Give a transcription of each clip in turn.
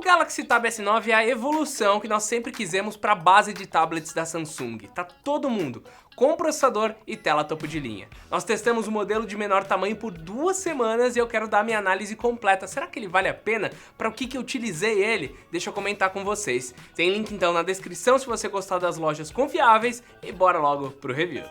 Galaxy Tab S9 é a evolução que nós sempre quisemos para a base de tablets da Samsung. Tá todo mundo com processador e tela topo de linha. Nós testamos o modelo de menor tamanho por 2 semanas e eu quero dar minha análise completa. Será que ele vale a pena? Para o que eu utilizei ele? Deixa eu comentar com vocês. Tem link então na descrição se você gostar das lojas confiáveis e bora logo pro review.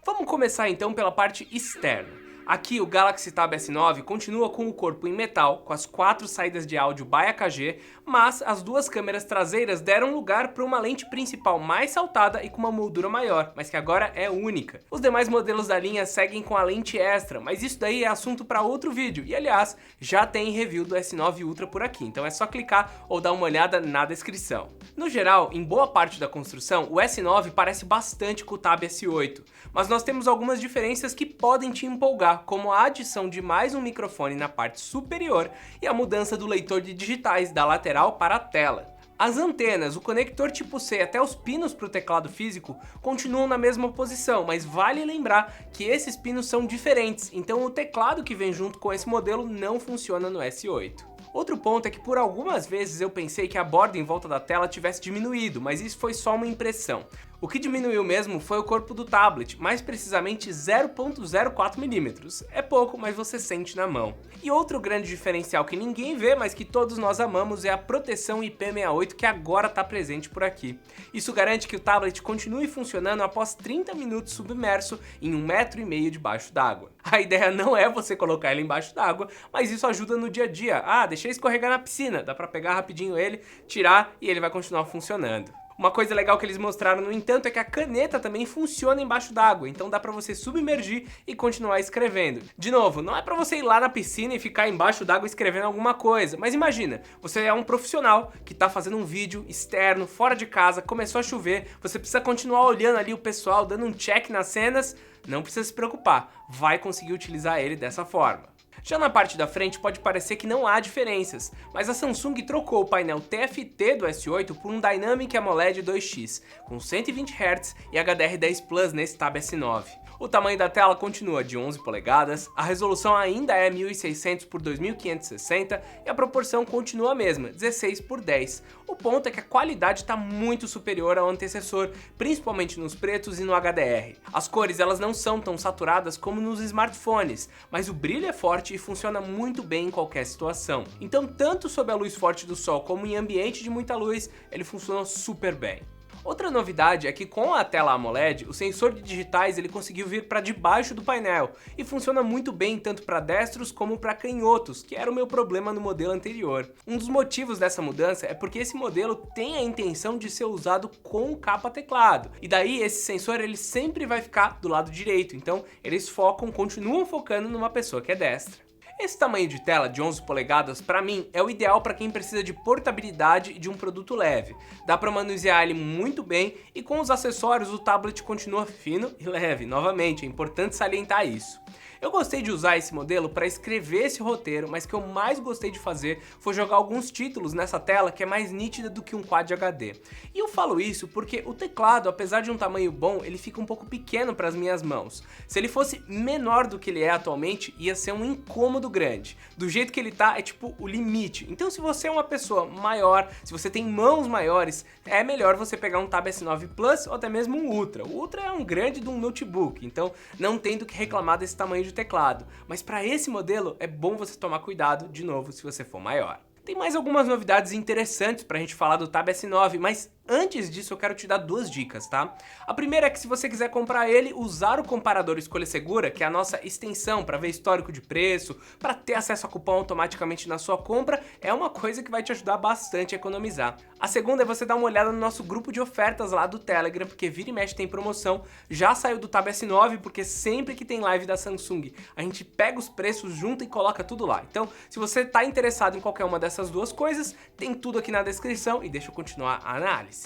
Vamos começar então pela parte externa. Aqui o Galaxy Tab S9 continua com o corpo em metal, com as 4 saídas de áudio by AKG, mas as 2 câmeras traseiras deram lugar para uma lente principal mais saltada e com uma moldura maior, mas que agora é única. Os demais modelos da linha seguem com a lente extra, mas isso daí é assunto para outro vídeo, e aliás, já tem review do S9 Ultra por aqui, então é só clicar ou dar uma olhada na descrição. No geral, em boa parte da construção, o S9 parece bastante com o Tab S8, mas nós temos algumas diferenças que podem te empolgar, como a adição de mais um microfone na parte superior e a mudança do leitor de digitais da lateral para a tela. As antenas, o conector tipo C até os pinos para o teclado físico continuam na mesma posição, mas vale lembrar que esses pinos são diferentes, então o teclado que vem junto com esse modelo não funciona no S8. Outro ponto é que por algumas vezes eu pensei que a borda em volta da tela tivesse diminuído, mas isso foi só uma impressão. O que diminuiu mesmo foi o corpo do tablet, mais precisamente 0.04 mm. É pouco, mas você sente na mão. E outro grande diferencial que ninguém vê, mas que todos nós amamos, é a proteção IP68 que agora está presente por aqui. Isso garante que o tablet continue funcionando após 30 minutos submerso em 1,5 m debaixo d'água. A ideia não é você colocar ele embaixo d'água, mas isso ajuda no dia a dia. Ah, deixei escorregar na piscina, dá para pegar rapidinho ele, tirar e ele vai continuar funcionando. Uma coisa legal que eles mostraram, no entanto, é que a caneta também funciona embaixo d'água, então dá pra você submergir e continuar escrevendo. De novo, não é pra você ir lá na piscina e ficar embaixo d'água escrevendo alguma coisa, mas imagina, você é um profissional que tá fazendo um vídeo externo, fora de casa, começou a chover, você precisa continuar olhando ali o pessoal, dando um check nas cenas, não precisa se preocupar, vai conseguir utilizar ele dessa forma. Já na parte da frente pode parecer que não há diferenças, mas a Samsung trocou o painel TFT do S8 por um Dynamic AMOLED 2X, com 120 Hz e HDR10 Plus nesse Tab S9. O tamanho da tela continua de 11 polegadas, a resolução ainda é 1600 por 2560 e a proporção continua a mesma, 16 por 10. O ponto é que a qualidade está muito superior ao antecessor, principalmente nos pretos e no HDR. As cores elas não são tão saturadas como nos smartphones, mas o brilho é forte e funciona muito bem em qualquer situação. Então, tanto sob a luz forte do sol como em ambiente de muita luz, ele funciona super bem. Outra novidade é que com a tela AMOLED, o sensor de digitais ele conseguiu vir para debaixo do painel e funciona muito bem tanto para destros como para canhotos, que era o meu problema no modelo anterior. Um dos motivos dessa mudança é porque esse modelo tem a intenção de ser usado com capa teclado, e daí esse sensor ele sempre vai ficar do lado direito, então eles continuam focando numa pessoa que é destra. Esse tamanho de tela de 11 polegadas, para mim, é o ideal para quem precisa de portabilidade e de um produto leve. Dá para manusear ele muito bem e com os acessórios o tablet continua fino e leve. Novamente, é importante salientar isso. Eu gostei de usar esse modelo para escrever esse roteiro, mas o que eu mais gostei de fazer foi jogar alguns títulos nessa tela que é mais nítida do que um Quad HD. E eu falo isso porque o teclado, apesar de um tamanho bom, ele fica um pouco pequeno para as minhas mãos. Se ele fosse menor do que ele é atualmente, ia ser um incômodo grande. Do jeito que ele tá, é tipo o limite. Então se você é uma pessoa maior, se você tem mãos maiores, é melhor você pegar um Tab S9 Plus ou até mesmo um Ultra. O Ultra é um grande de um notebook, então não tem do que reclamar desse tamanho de teclado, mas para esse modelo é bom você tomar cuidado de novo se você for maior. Tem mais algumas novidades interessantes pra gente falar do Tab S9, mas antes disso eu quero te dar 2 dicas, tá? A primeira é que se você quiser comprar ele, usar o comparador Escolha Segura, que é a nossa extensão para ver histórico de preço, para ter acesso a cupom automaticamente na sua compra, é uma coisa que vai te ajudar bastante a economizar. A segunda é você dar uma olhada no nosso grupo de ofertas lá do Telegram, porque vira e mexe tem promoção. Já saiu do Tab S9, porque sempre que tem live da Samsung, a gente pega os preços junto e coloca tudo lá. Então, se você tá interessado em qualquer uma dessas 2 coisas, tem tudo aqui na descrição e deixa eu continuar a análise.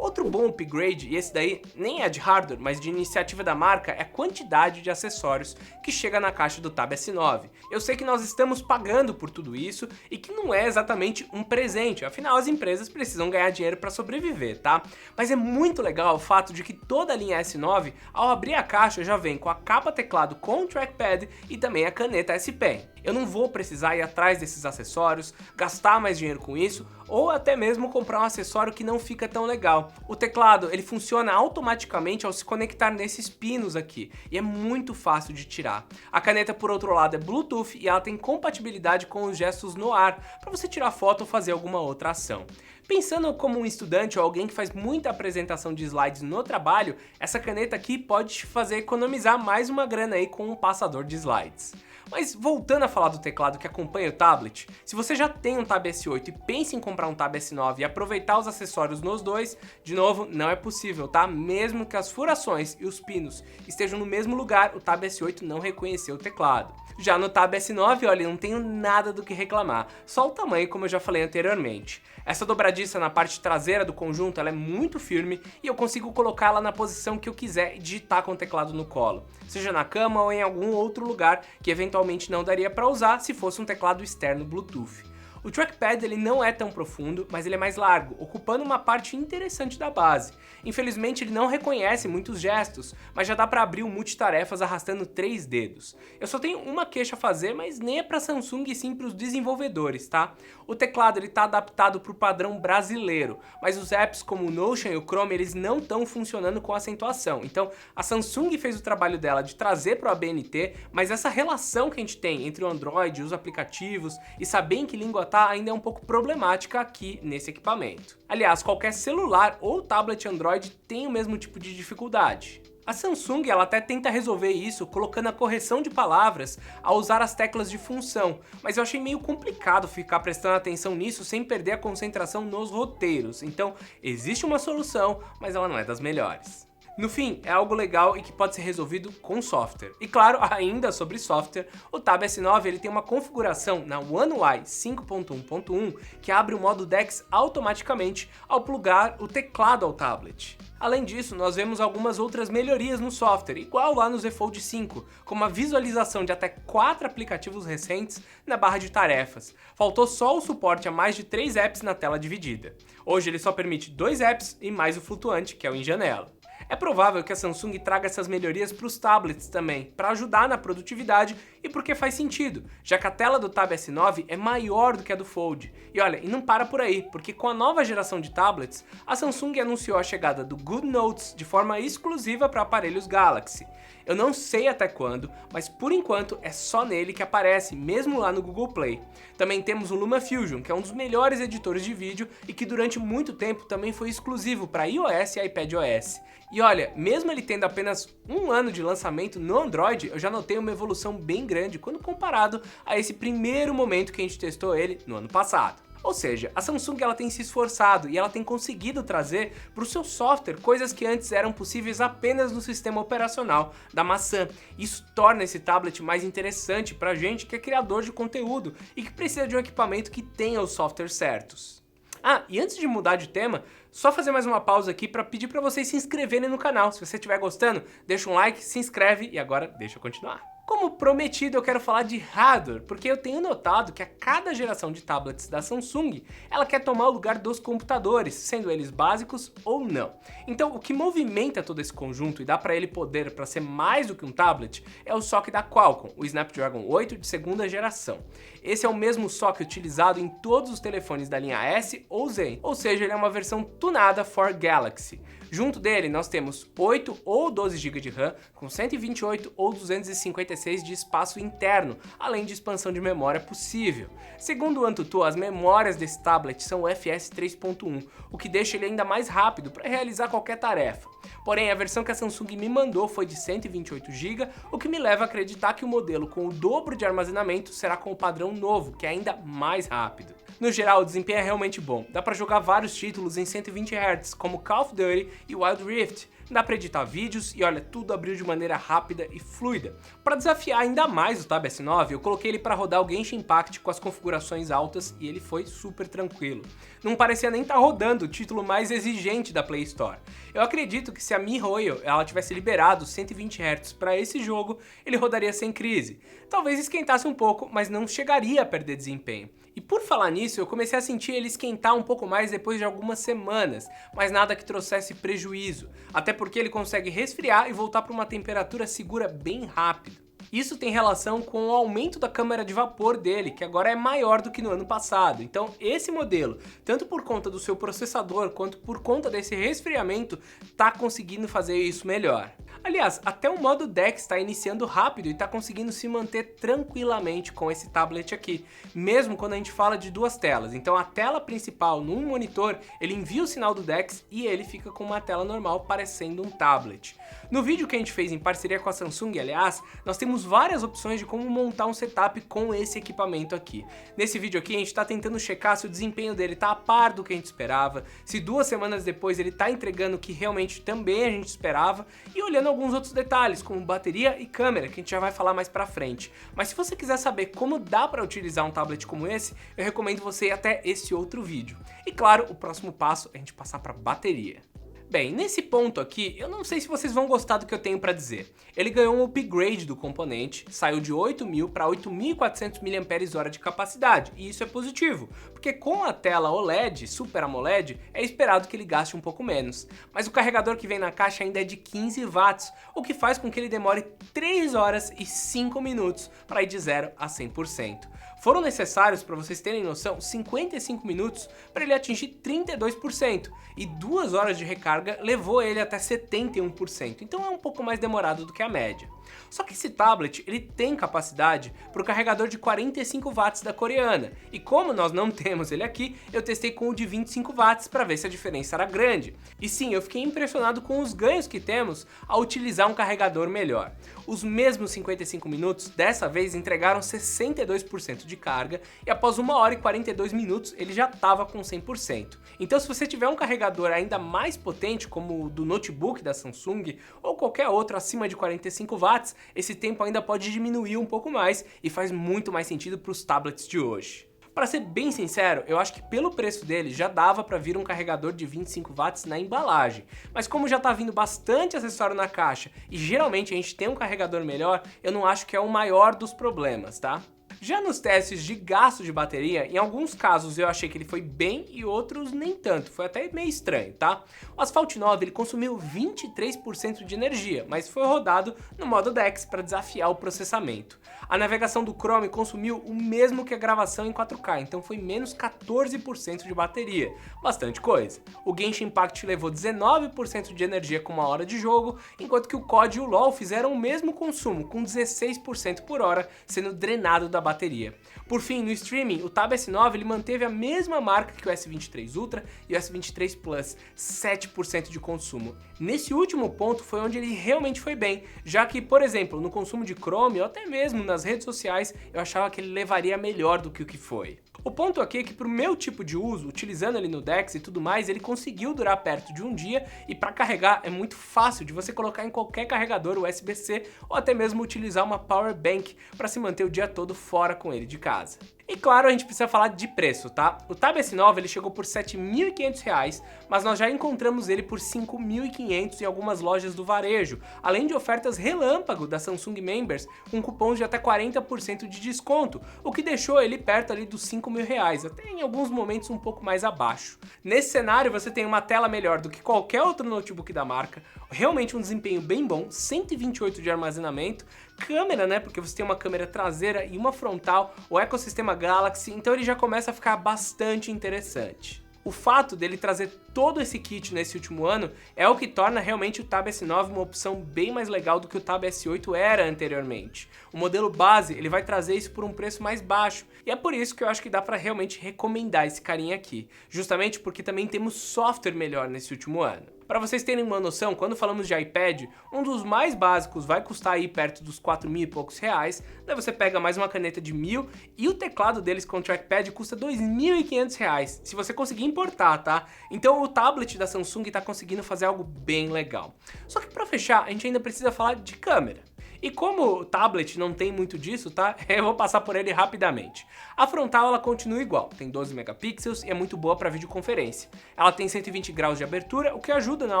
Outro bom upgrade, e esse daí nem é de hardware, mas de iniciativa da marca, é a quantidade de acessórios que chega na caixa do Tab S9. Eu sei que nós estamos pagando por tudo isso e que não é exatamente um presente, afinal as empresas precisam ganhar dinheiro para sobreviver, tá? Mas é muito legal o fato de que toda a linha S9, ao abrir a caixa, já vem com a capa teclado com o trackpad e também a caneta S Pen. Eu não vou precisar ir atrás desses acessórios, gastar mais dinheiro com isso, ou até mesmo comprar um acessório que não fica tão legal. O teclado, ele funciona automaticamente ao se conectar nesses pinos aqui, e é muito fácil de tirar. A caneta, por outro lado, é Bluetooth e ela tem compatibilidade com os gestos no ar, para você tirar foto ou fazer alguma outra ação. Pensando como um estudante ou alguém que faz muita apresentação de slides no trabalho, essa caneta aqui pode te fazer economizar mais uma grana aí com um passador de slides. Mas voltando a falar do teclado que acompanha o tablet, se você já tem um Tab S8 e pensa em comprar um Tab S9 e aproveitar os acessórios nos dois, de novo, não é possível, tá? Mesmo que as furações e os pinos estejam no mesmo lugar, o Tab S8 não reconheceu o teclado. Já no Tab S9, olha, não tenho nada do que reclamar, só o tamanho, como eu já falei anteriormente. Essa dobradiça na parte traseira do conjunto, ela é muito firme e eu consigo colocá-la na posição que eu quiser e digitar com o teclado no colo, seja na cama ou em algum outro lugar que eventualmente não daria para usar se fosse um teclado externo Bluetooth. O trackpad ele não é tão profundo, mas ele é mais largo, ocupando uma parte interessante da base. Infelizmente ele não reconhece muitos gestos, mas já dá para abrir o multitarefas arrastando 3 dedos. Eu só tenho uma queixa a fazer, mas nem é para Samsung e sim para os desenvolvedores, tá? O teclado ele tá adaptado para o padrão brasileiro, mas os apps como o Notion e o Chrome eles não estão funcionando com acentuação. Então a Samsung fez o trabalho dela de trazer para o ABNT, mas essa relação que a gente tem entre o Android, os aplicativos e saber em que língua ainda é um pouco problemática aqui nesse equipamento. Aliás, qualquer celular ou tablet Android tem o mesmo tipo de dificuldade. A Samsung ela até tenta resolver isso colocando a correção de palavras ao usar as teclas de função, mas eu achei meio complicado ficar prestando atenção nisso sem perder a concentração nos roteiros. Então, existe uma solução, mas ela não é das melhores. No fim, é algo legal e que pode ser resolvido com software. E claro, ainda sobre software, o Tab S9 ele tem uma configuração na One UI 5.1.1 que abre o modo DeX automaticamente ao plugar o teclado ao tablet. Além disso, nós vemos algumas outras melhorias no software, igual lá no Z Fold 5, como a visualização de até 4 aplicativos recentes na barra de tarefas. Faltou só o suporte a mais de 3 apps na tela dividida. Hoje ele só permite 2 apps e mais o flutuante, que é o em janela. É provável que a Samsung traga essas melhorias para os tablets também, para ajudar na produtividade e porque faz sentido, já que a tela do Tab S9 é maior do que a do Fold. E olha, e não para por aí, porque com a nova geração de tablets, a Samsung anunciou a chegada do Good Notes de forma exclusiva para aparelhos Galaxy. Eu não sei até quando, mas por enquanto é só nele que aparece, mesmo lá no Google Play. Também temos o LumaFusion, que é um dos melhores editores de vídeo e que durante muito tempo também foi exclusivo para iOS e iPadOS. E olha, mesmo ele tendo apenas um ano de lançamento no Android, eu já notei uma evolução bem grande quando comparado a esse primeiro momento que a gente testou ele no ano passado. Ou seja, a Samsung ela tem se esforçado e ela tem conseguido trazer para o seu software coisas que antes eram possíveis apenas no sistema operacional da maçã. Isso torna esse tablet mais interessante para a gente que é criador de conteúdo e que precisa de um equipamento que tenha os softwares certos. Ah, e antes de mudar de tema, só fazer mais uma pausa aqui para pedir para vocês se inscreverem no canal. Se você estiver gostando, deixa um like, se inscreve e agora deixa eu continuar. Como prometido, eu quero falar de hardware, porque eu tenho notado que a cada geração de tablets da Samsung, ela quer tomar o lugar dos computadores, sendo eles básicos ou não. Então, o que movimenta todo esse conjunto e dá para ele poder para ser mais do que um tablet é o SoC da Qualcomm, o Snapdragon 8 de segunda geração. Esse é o mesmo SoC utilizado em todos os telefones da linha S ou Z, ou seja, ele é uma versão tunada for Galaxy. Junto dele, nós temos 8 ou 12 GB de RAM, com 128 ou 256 de espaço interno, além de expansão de memória possível. Segundo o AnTuTu, as memórias desse tablet são UFS 3.1, o que deixa ele ainda mais rápido para realizar qualquer tarefa. Porém, a versão que a Samsung me mandou foi de 128 GB, o que me leva a acreditar que o modelo com o dobro de armazenamento será com o padrão novo, que é ainda mais rápido. No geral, o desempenho é realmente bom, dá para jogar vários títulos em 120 Hz, como Call of Duty e Wild Rift, dá para editar vídeos e olha, tudo abriu de maneira rápida e fluida. Para desafiar ainda mais o Tab S9, eu coloquei ele para rodar o Genshin Impact com as configurações altas e ele foi super tranquilo. Não parecia nem estar rodando o título mais exigente da Play Store. Eu acredito que se a MiHoYo ela tivesse liberado 120 Hz para esse jogo, ele rodaria sem crise. Talvez esquentasse um pouco, mas não chegaria a perder desempenho. E por falar nisso, eu comecei a sentir ele esquentar um pouco mais depois de algumas semanas, mas nada que trouxesse prejuízo, até porque ele consegue resfriar e voltar para uma temperatura segura bem rápido. Isso tem relação com o aumento da câmara de vapor dele, que agora é maior do que no ano passado. Então esse modelo, tanto por conta do seu processador, quanto por conta desse resfriamento, tá conseguindo fazer isso melhor. Aliás, até o modo DeX está iniciando rápido e está conseguindo se manter tranquilamente com esse tablet aqui, mesmo quando a gente fala de duas telas. Então a tela principal num monitor, ele envia o sinal do DeX e ele fica com uma tela normal parecendo um tablet. No vídeo que a gente fez em parceria com a Samsung, aliás, nós temos várias opções de como montar um setup com esse equipamento aqui. Nesse vídeo aqui a gente está tentando checar se o desempenho dele está a par do que a gente esperava, se 2 semanas depois ele está entregando o que realmente também a gente esperava e olhando alguns outros detalhes, como bateria e câmera, que a gente já vai falar mais pra frente. Mas se você quiser saber como dá para utilizar um tablet como esse, eu recomendo você ir até esse outro vídeo. E claro, o próximo passo é a gente passar para bateria. Bem, nesse ponto aqui, eu não sei se vocês vão gostar do que eu tenho para dizer. Ele ganhou um upgrade do componente, saiu de 8.000 para 8.400 mAh de capacidade, e isso é positivo, porque com a tela OLED, Super AMOLED, é esperado que ele gaste um pouco menos. Mas o carregador que vem na caixa ainda é de 15 watts, o que faz com que ele demore 3 horas e 5 minutos para ir de 0 a 100%. Foram necessários, para vocês terem noção, 55 minutos para ele atingir 32%, e 2 horas de recarga levou ele até 71%, então é um pouco mais demorado do que a média. Só que esse tablet ele tem capacidade para o carregador de 45 watts da coreana, e como nós não temos ele aqui, eu testei com o de 25 watts para ver se a diferença era grande. E sim, eu fiquei impressionado com os ganhos que temos ao utilizar um carregador melhor. Os mesmos 55 minutos dessa vez entregaram 62% de carga e após 1 hora e 42 minutos ele já estava com 100%. Então se você tiver um carregador ainda mais potente como o do notebook da Samsung ou qualquer outro acima de 45 watts, esse tempo ainda pode diminuir um pouco mais e faz muito mais sentido para os tablets de hoje. Para ser bem sincero, eu acho que pelo preço dele já dava para vir um carregador de 25 watts na embalagem, mas como já tá vindo bastante acessório na caixa e geralmente a gente tem um carregador melhor, eu não acho que é o maior dos problemas, tá? Já nos testes de gasto de bateria, em alguns casos eu achei que ele foi bem e outros nem tanto, foi até meio estranho, tá? O Asphalt 9 ele consumiu 23% de energia, mas foi rodado no modo DeX para desafiar o processamento. A navegação do Chrome consumiu o mesmo que a gravação em 4K, então foi menos 14% de bateria, bastante coisa. O Genshin Impact levou 19% de energia com 1 hora de jogo, enquanto que o COD e o LoL fizeram o mesmo consumo, com 16% por hora sendo drenado da bateria. Por fim, no streaming, o Tab S9 ele manteve a mesma marca que o S23 Ultra e o S23 Plus, 7% de consumo. Nesse último ponto foi onde ele realmente foi bem, já que, por exemplo, no consumo de Chrome ou até mesmo nas redes sociais, eu achava que ele levaria melhor do que o que foi. O ponto aqui é que pro meu tipo de uso, utilizando ele no DeX e tudo mais, ele conseguiu durar perto de 1 dia e para carregar é muito fácil de você colocar em qualquer carregador USB-C ou até mesmo utilizar uma power bank para se manter o dia todo fora com ele de casa. E claro, a gente precisa falar de preço, tá? O Tab S9 ele chegou por R$ 7.500, mas nós já encontramos ele por R$ 5.500 em algumas lojas do varejo, além de ofertas relâmpago da Samsung Members com cupons de até 40% de desconto, o que deixou ele perto ali dos R$ 5.000, até em alguns momentos um pouco mais abaixo. Nesse cenário você tem uma tela melhor do que qualquer outro notebook da marca, realmente um desempenho bem bom, 128 de armazenamento, câmera, né, porque você tem uma câmera traseira e uma frontal, o ecossistema Galaxy, então ele já começa a ficar bastante interessante. O fato dele trazer todo esse kit nesse último ano é o que torna realmente o Tab S9 uma opção bem mais legal do que o Tab S8 era anteriormente. O modelo base ele vai trazer isso por um preço mais baixo, e é por isso que eu acho que dá para realmente recomendar esse carinha aqui, justamente porque também temos software melhor nesse último ano. Para vocês terem uma noção, quando falamos de iPad, um dos mais básicos vai custar aí perto dos 4.000 e poucos reais, daí você pega mais uma caneta de 1.000 e o teclado deles com o trackpad custa 2.500 reais, se você conseguir importar, tá? Então o tablet da Samsung tá conseguindo fazer algo bem legal. Só que para fechar, a gente ainda precisa falar de câmera. E como o tablet não tem muito disso, tá? Eu vou passar por ele rapidamente. A frontal ela continua igual, tem 12 megapixels e é muito boa para videoconferência. Ela tem 120 graus de abertura, o que ajuda na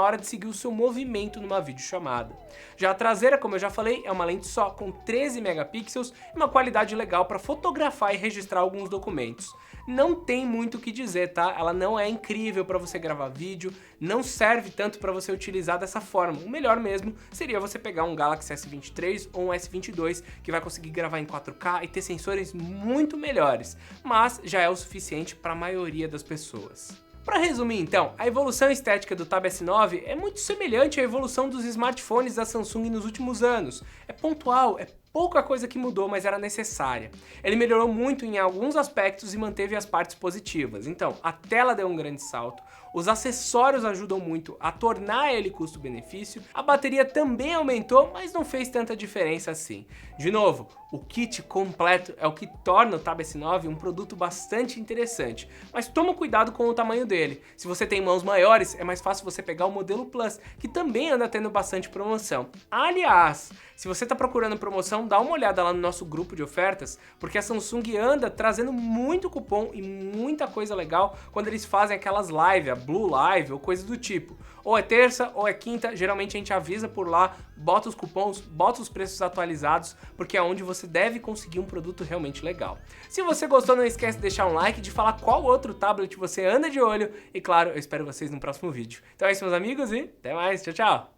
hora de seguir o seu movimento numa videochamada. Já a traseira, como eu já falei, é uma lente só com 13 megapixels e uma qualidade legal para fotografar e registrar alguns documentos. Não tem muito o que dizer, tá? Ela não é incrível para você gravar vídeo, não serve tanto para você utilizar dessa forma. O melhor mesmo seria você pegar um Galaxy S23 ou um S22 que vai conseguir gravar em 4K e ter sensores muito melhores, mas já é o suficiente para a maioria das pessoas. Para resumir então, a evolução estética do Tab S9 é muito semelhante à evolução dos smartphones da Samsung nos últimos anos. É pontual, é pouca coisa que mudou, mas era necessária. Ele melhorou muito em alguns aspectos e manteve as partes positivas. Então, a tela deu um grande salto, os acessórios ajudam muito a tornar ele custo-benefício, a bateria também aumentou, mas não fez tanta diferença assim. De novo, o kit completo é o que torna o Tab S9 um produto bastante interessante, mas toma cuidado com o tamanho dele. Se você tem mãos maiores, é mais fácil você pegar o modelo Plus, que também anda tendo bastante promoção. Aliás, se você está procurando promoção, dá uma olhada lá no nosso grupo de ofertas, porque a Samsung anda trazendo muito cupom e muita coisa legal quando eles fazem aquelas lives, a Blue Live ou coisa do tipo. Ou é terça ou é quinta, geralmente a gente avisa por lá, bota os cupons, bota os preços atualizados, porque é onde você deve conseguir um produto realmente legal. Se você gostou, não esquece de deixar um like, de falar qual outro tablet você anda de olho e claro, eu espero vocês no próximo vídeo. Então é isso, meus amigos, e até mais, tchau, tchau!